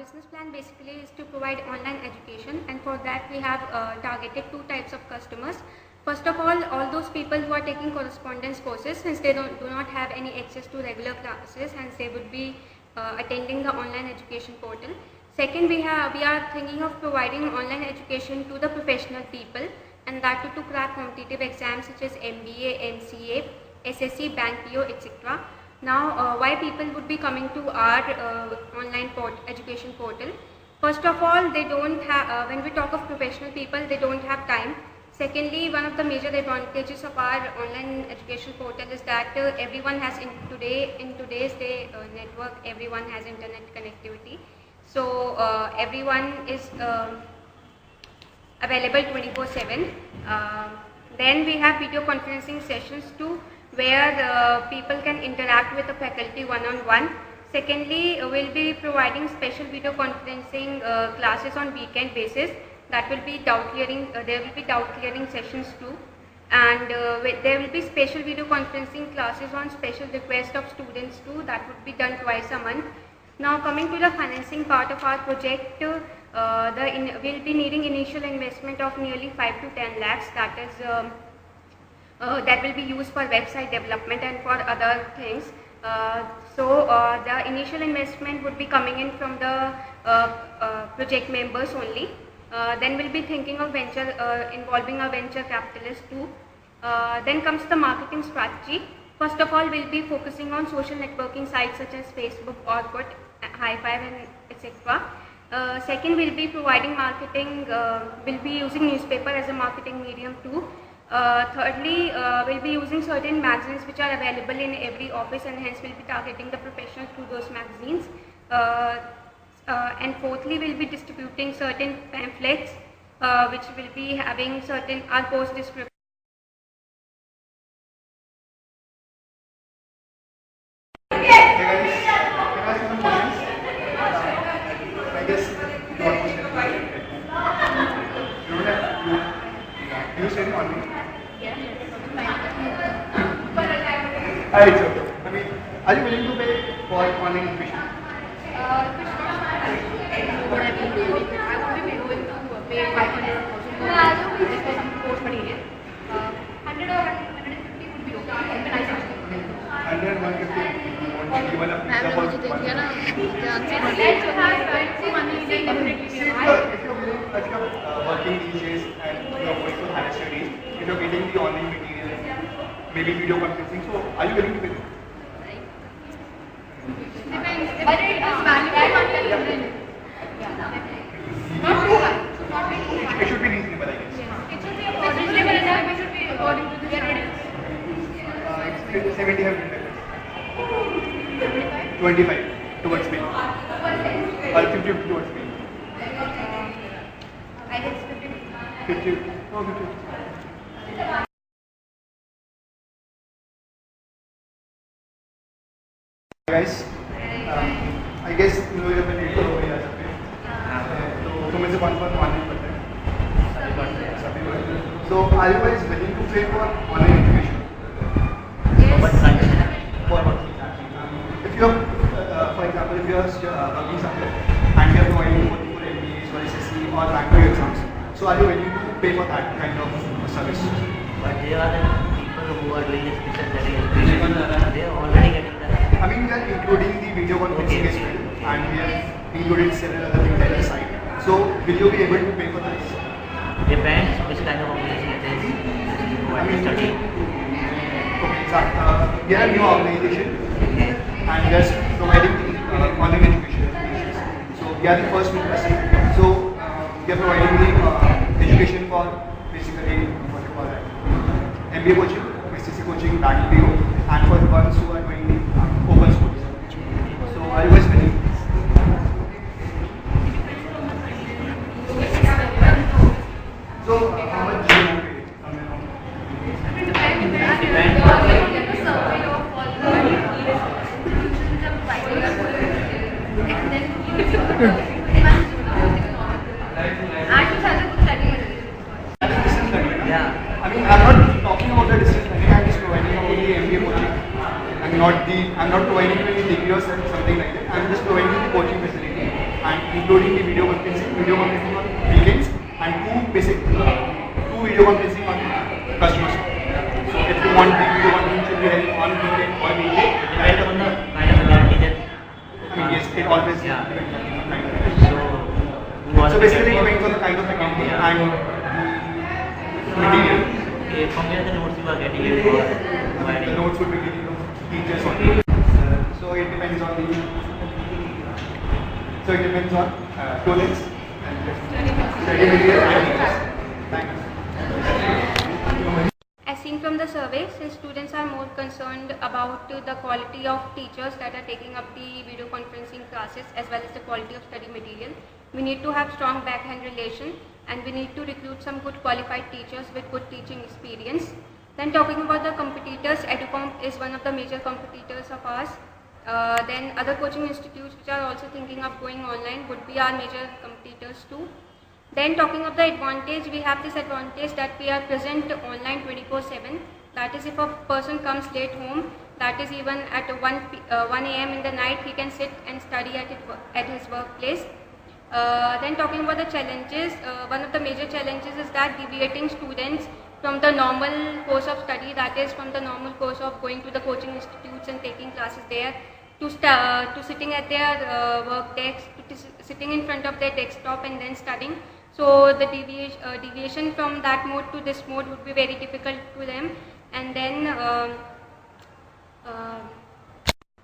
business plan basically is to provide online education, and for that we have targeted two types of customers. First of all those people who are taking correspondence courses, since they do not have any access to regular classes, hence they would be attending the online education portal. Second, we are thinking of providing online education to the professional people, and that too to crack competitive exams such as MBA, MCA, SSC, Bank PO, etc. Now, why people would be coming to our online education portal? First of all, they don't have, when we talk of professional people, they don't have time. Secondly, one of the major advantages of our online education portal is that everyone has in today's day network, everyone has internet connectivity. So everyone is available 24/7. Then we have video conferencing sessions too, where people can interact with the faculty one-on-one. Secondly, we'll be providing special video conferencing classes on weekend basis. That will be doubt clearing. There will be doubt clearing sessions too, and there will be special video conferencing classes on special request of students too. That would be done twice a month. Now, coming to the financing part of our project, we'll be needing initial investment of nearly 5 to 10 lakhs. That is that will be used for website development and for other things. The initial investment would be coming in from the project members only. Then we'll be thinking of involving a venture capitalist too. Then comes the marketing strategy. First of all, we'll be focusing on social networking sites such as Facebook, Orkut, Hi5, and etc. Second, we'll be providing marketing. We'll be using newspaper as a marketing medium too. Thirdly, we'll be using certain magazines which are available in every office, and hence we'll be targeting the professionals through those magazines. And fourthly, we'll be distributing certain pamphlets which will be having certain our course description. It's okay. I mean, are you willing to pay for online education? I would be willing to pay 500,000 for some course material. 100 or 150 would be okay. 100, 150. Even a pizza for 100. If you're working these days and you're going to higher studies, if you're getting the online material, maybe video conferencing, so are you willing to pay? Depends. Whether it is valuable money, not too high. It should be reasonable, I guess. It should be reasonable enough. It should be according to the standards. 75 25 towards me. 50 towards me. I guess 50. 50. Oh, 50. Guys, I guess you know you're ready to go here. So मुझे कौन नहीं पता है. So are you guys willing to pay for online education? For what? If you are, for example, if you are working somewhere and you are providing for MBAs or SSC or bank exams, so are you willing to pay for that kind of service? But there are people who are doing special study education. They are already getting that. I mean, we are including the video conferencing as well, and we have included several other things at the side. So, will you be able to pay for this? Depends which kind of organization it is. What is study? Okay, so we are a new organization, and we are providing online education. So, we are the first industry. So, we are providing the education for basically what you call that, MBA coaching, SSC coaching, Bank PO, and for the ones who are doing the open schools. So, are you guys ready? So, how much do you want to pay? I mean, I'm not talking about the distance learning. I'm just providing about the MBA coaching. I'm not providing you any degree or something like that. I'm just providing you the coaching facility. and including the video conferencing on weekends, and two video conferencing on customer support. So if you want the video conferencing should be held on weekend or weekday, Depends on the kind of ability that. I mean, yes, it always Yeah. depends on the kind of So, you want So to basically, it get- depends on the kind of activity Yeah. and the material. Okay, from where the notes you are getting it or The providing? notes would be given to teachers only. So it depends on the. So it depends on two things: study material and teachers. Thank you. As seen from the survey, since students are more concerned about the quality of teachers that are taking up the video conferencing classes as well as the quality of study material, we need to have strong backhand relation, and we need to recruit some good qualified teachers with good teaching experience. Then talking about the competitors, EduComp is one of the major competitors of ours. Then other coaching institutes which are also thinking of going online would be our major competitors too. Then talking of the advantage, we have this advantage that we are present online 24/7. That is, if a person comes late home, that is even at 1 a.m. in the night, he can sit and study at his workplace. Then talking about the challenges, one of the major challenges is that deviating students from the normal course of study, that is from the normal course of going to the coaching institutes and taking classes there, to sitting at their work desks, to sitting in front of their desktop and then studying. So the deviation from that mode to this mode would be very difficult to them. And then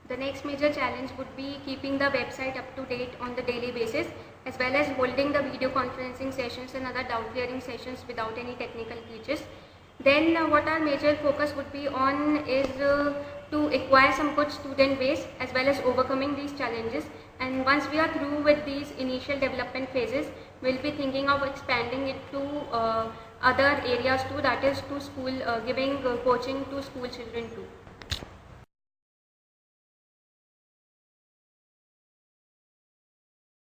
the next major challenge would be keeping the website up to date on the daily basis, as well as holding the video conferencing sessions and other doubt clearing sessions without any technical glitches. Then what our major focus would be on is to acquire some good student base as well as overcoming these challenges. And once we are through with these initial development phases, we'll be thinking of expanding it to other areas too, that is to school, giving coaching to school children too.